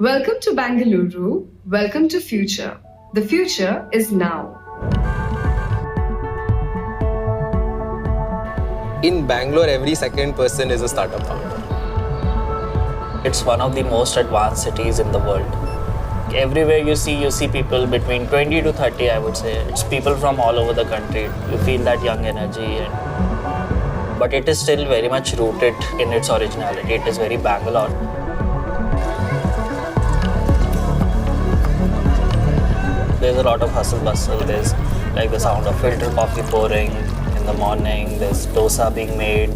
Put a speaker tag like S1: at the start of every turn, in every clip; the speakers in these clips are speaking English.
S1: Welcome to Bengaluru. Welcome to future. The future is now.
S2: In Bangalore, every second person is a startup founder.
S3: It's one of the most advanced cities in the world. Everywhere you see people between 20 to 30, I would say. It's people from all over the country. You feel that young energy. But it is still very much rooted in its originality. It is very Bangalore. There's a lot of hustle bustle. There's like the sound of filter coffee pouring in the morning. There's dosa being made.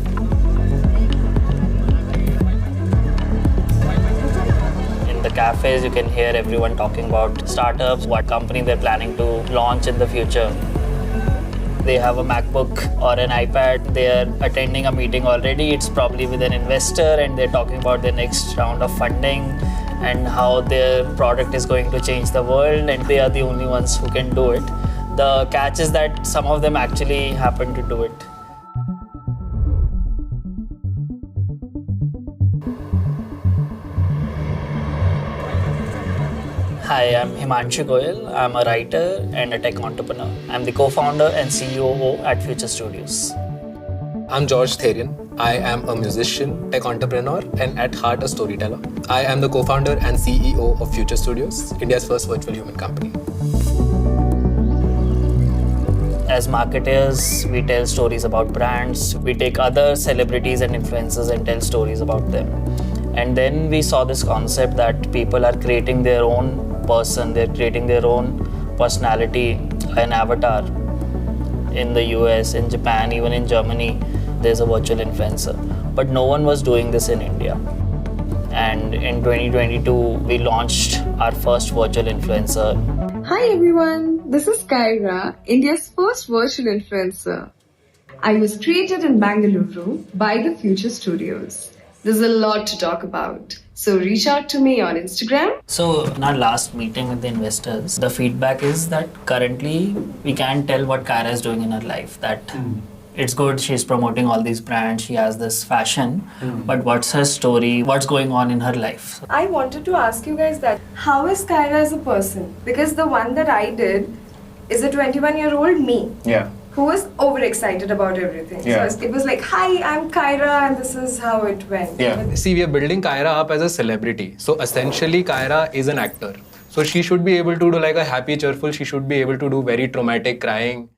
S3: In the cafes, you can hear everyone talking about startups, what company they're planning to launch in the future. They have a MacBook or an iPad. They're attending a meeting already. It's probably with an investor and they're talking about their next round of funding and how their product is going to change the world, and they are the only ones who can do it. The catch is that some of them actually happen to do it. Hi, I'm Himanshu Goyal. I'm a writer and a tech entrepreneur. I'm the co-founder and CEO at Future Studios.
S2: I'm George Therian. I am a musician, tech entrepreneur, and at heart a storyteller. I am the co-founder and CEO of Future Studios, India's first virtual human company.
S3: As marketers, we tell stories about brands. We take other celebrities and influencers and tell stories about them. And then we saw this concept that people are creating their own person, they're creating their own personality, an avatar. In the US, in Japan, even in Germany, there's a virtual influencer. But no one was doing this in India. And in 2022, we launched our first virtual influencer.
S1: Hi everyone, this is Kyra, India's first virtual influencer. I was created in Bengaluru by the Future Studios. There's a lot to talk about. So reach out to me on Instagram.
S3: So in our last meeting with the investors, the feedback is that currently we can't tell what Kyra is doing in her life. It's good, she's promoting all these brands, she has this fashion, but what's her story, what's going on in her life?
S1: I wanted to ask you guys that, how is Kyra as a person? Because the one that I did is a 21-year-old me.
S4: Yeah.
S1: Who was overexcited about everything.
S4: Yeah.
S1: So it was like, hi, I'm Kyra and this is how it went.
S4: Yeah.
S2: See, we are building Kyra up as a celebrity. So essentially, Kyra is an actor. So she should be able to do like a happy, cheerful, she should be able to do very traumatic crying.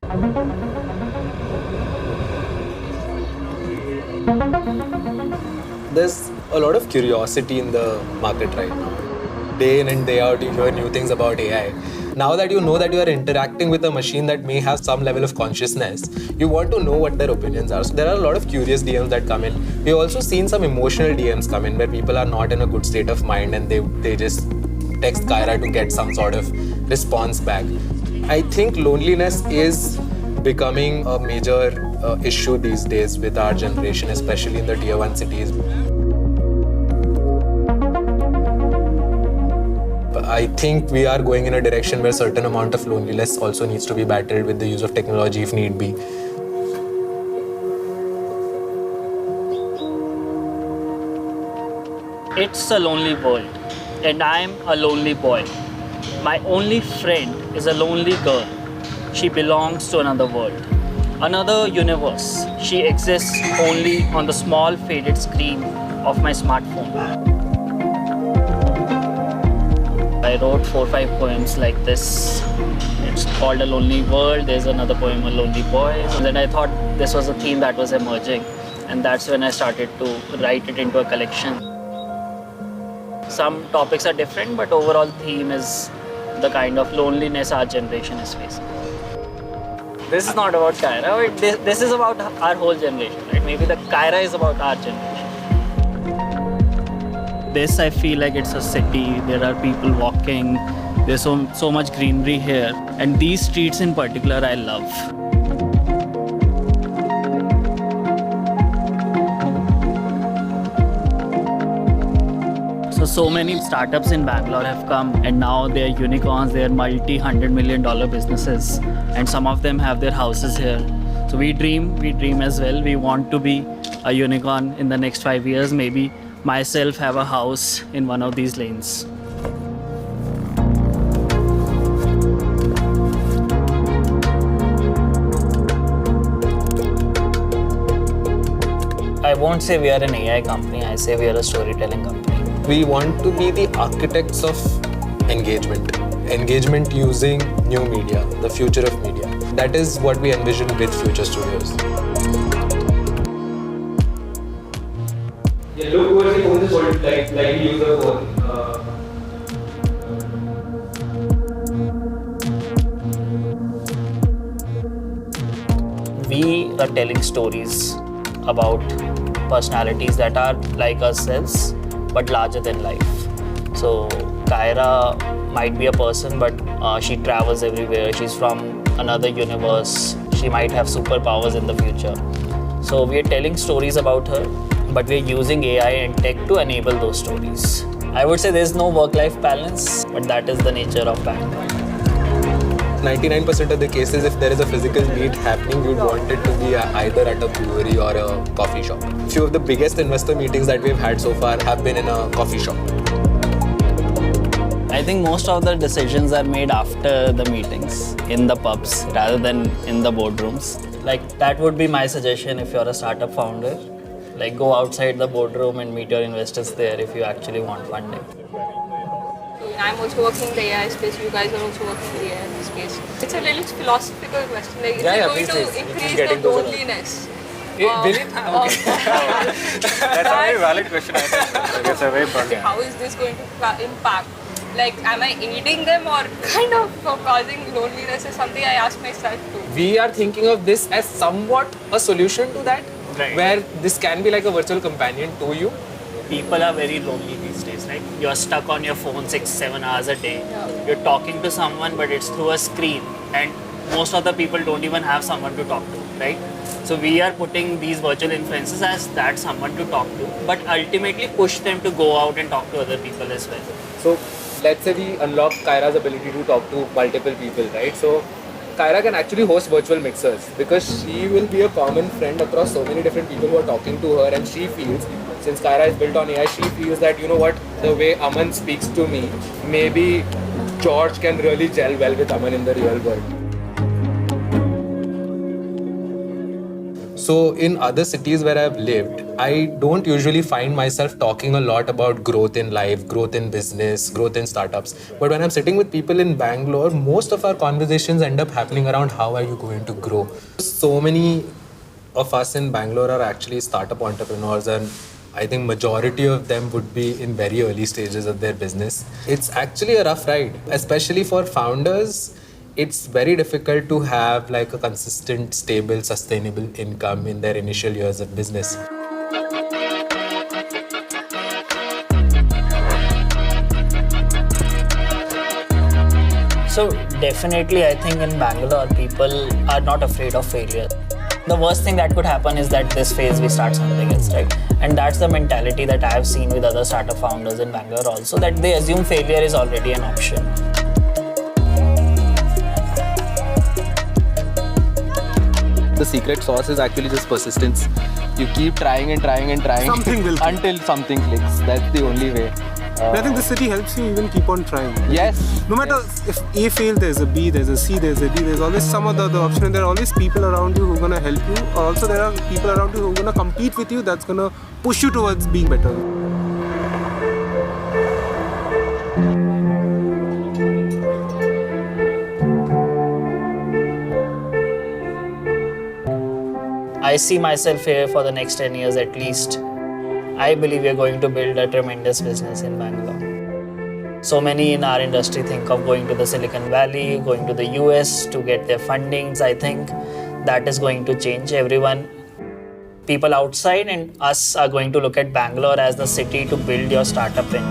S2: There's a lot of curiosity in the market right now. Day in and day out, you hear new things about AI. Now that you know that you are interacting with a machine that may have some level of consciousness, you want to know what their opinions are. So there are a lot of curious DMs that come in. We've also seen some emotional DMs come in where people are not in a good state of mind and they just text Kyra to get some sort of response back. I think loneliness is becoming a major issue these days with our generation, especially in the tier 1 cities. I think we are going in a direction where a certain amount of loneliness also needs to be battled with the use of technology if need be.
S3: It's a lonely world, and I'm a lonely boy. My only friend is a lonely girl. She belongs to another world, another universe. She exists only on the small faded screen of my smartphone. I wrote 4 or 5 poems like this. It's called A Lonely World. There's another poem, A Lonely Boy. And then I thought this was a theme that was emerging. And that's when I started to write it into a collection. Some topics are different, but overall theme is the kind of loneliness our generation is facing. This is not about Kyra. This is about our whole generation, right? Maybe the Kyra is about our generation. This, I feel like it's a city. There are people walking. There's so much greenery here. And these streets in particular, I love. So many startups in Bangalore have come and now they're unicorns, they're multi-$100 million businesses. And some of them have their houses here. So we dream as well. We want to be a unicorn in the next 5 years, maybe myself have a house in one of these lanes. I won't say we are an AI company, I say we are a storytelling company.
S2: We want to be the architects of engagement. Engagement using new media, the future of media. That is what we envision with Future Studios.
S4: Yeah, look towards the phone is what like you use the phone.
S3: We are telling stories about personalities that are like ourselves but larger than life. So Kyra might be a person, but she travels everywhere. She's from another universe. She might have superpowers in the future. So we are telling stories about her, but we are using AI and tech to enable those stories. I would say there's no work-life balance, but that is the nature of Bangalore.
S2: 99% of the cases, if there is a physical meet happening, you'd want it to be either at a brewery or a coffee shop. Few of the biggest investor meetings that we've had so far have been in a coffee shop.
S3: I think most of the decisions are made after the meetings in the pubs rather than in the boardrooms. Like that would be my suggestion if you're a startup founder. Like go outside the boardroom and meet your investors there if you actually want funding.
S5: I'm also working in the AI space. You guys are also working in the AI space. It's a little philosophical question. Like, is it going to increase the loneliness?
S2: Will it?
S4: That's a very valid question, I think. It's a very important.
S5: How is this going to impact? Like, am I aiding them or kind of causing loneliness is something I ask myself too.
S2: We are thinking of this as somewhat a solution to that,
S3: Right.
S2: where this can be like a virtual companion to you.
S3: People are very lonely these days, right? You're stuck on your phone 6-7 hours a day.
S5: Yeah.
S3: You're talking to someone, but it's through a screen. And most of the people don't even have someone to talk to, right? So we are putting these virtual influencers as that someone to talk to, but ultimately push them to go out and talk to other people as well.
S2: So let's say we unlock Kyra's ability to talk to multiple people, right? So Kyra can actually host virtual mixers because she will be a common friend across so many different people who are talking to her, and she feels, since Kyra is built on AI, she feels that, you know what, the way Aman speaks to me, maybe George can really gel well with Aman in the real world. So in other cities where I've lived, I don't usually find myself talking a lot about growth in life, growth in business, growth in startups. But when I'm sitting with people in Bangalore, most of our conversations end up happening around how are you going to grow. So many of us in Bangalore are actually startup entrepreneurs, and I think majority of them would be in very early stages of their business. It's actually a rough ride, especially for founders. It's very difficult to have like a consistent, stable, sustainable income in their initial years of business.
S3: So definitely I think in Bangalore people are not afraid of failure. The worst thing that could happen is that this phase we start something else, right? And that's the mentality that I have seen with other startup founders in Bangalore also, that they assume failure is already an option.
S2: The secret sauce is actually just persistence. You keep trying and trying and trying
S6: Something will click.
S2: until something clicks. That's the only way.
S6: I think the city helps you even keep on trying.
S2: Yes.
S6: No matter if A failed, there's a B, there's a C, there's a D, there's always some other option, and there are always people around you who are gonna help you. Also, there are people around you who are gonna compete with you. That's gonna push you towards being better.
S3: I see myself here for the next 10 years at least. I believe we are going to build a tremendous business in Bangalore. So many in our industry think of going to the Silicon Valley, going to the US to get their fundings. I think that is going to change. Everyone, people outside and us are going to look at Bangalore as the city to build your startup in.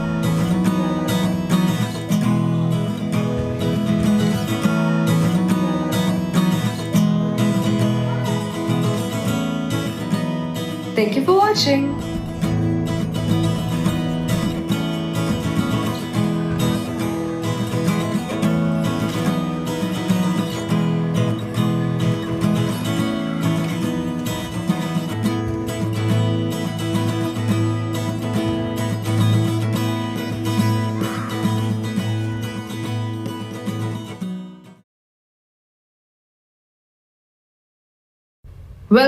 S1: Thank you for watching.